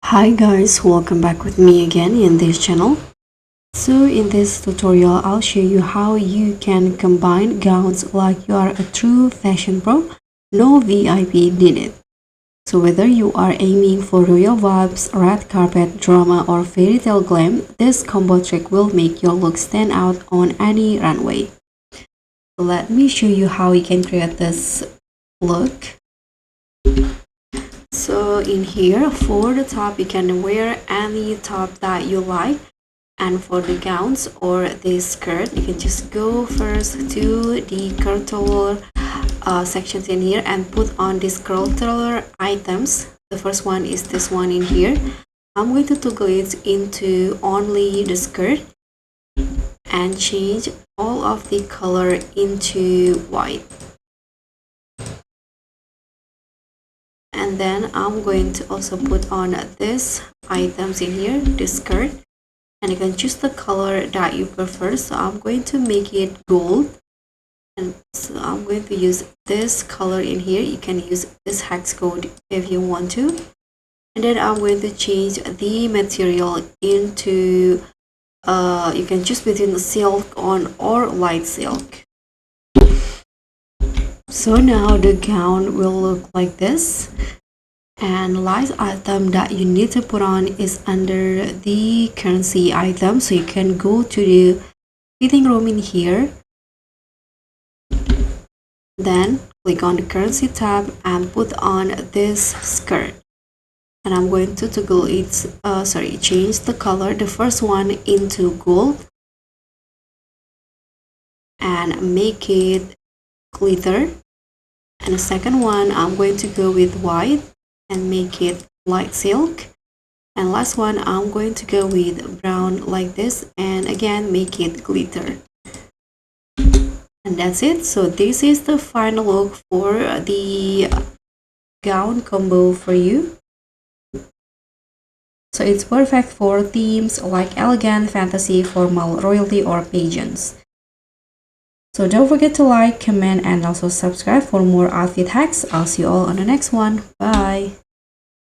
Hi guys, welcome back with me again in this channel. So in this tutorial, I'll show you how you can combine gowns like you are a true fashion pro, no VIP needed. So whether you are aiming for royal vibes, red carpet drama or fairy tale glam, this combo trick will make your look stand out on any runway. So let me show you how you can create this look. So in here, for the top, you can wear any top that you like, and for the gowns or the skirt, you can just go first to the curl sections in here and put on these curl items. The first one is this one in here. I'm going to toggle it into only the skirt and change all of the color into white. And then I'm going to also put on this items in here, this skirt, and you can choose the color that you prefer. So I'm going to make it gold, and so I'm going to use this color in here. You can use this hex code if you want to. And then I'm going to change the material into you can choose between silk on or light silk. So now the gown will look like this, and last item that you need to put on is under the currency item. So you can go to the fitting room in here, then click on the currency tab and put on this skirt. And I'm going to toggle it, change the color, the first one into gold and make it glitter. And the second one, I'm going to go with white and make it light silk. And last one, I'm going to go with brown like this and again make it glitter. And that's it. So this is the final look for the gown combo for you. So it's perfect for themes like elegant, fantasy, formal, royalty, or pageants. So don't forget to like, comment, and also subscribe for more outfit hacks. I'll see you all on the next one. Bye!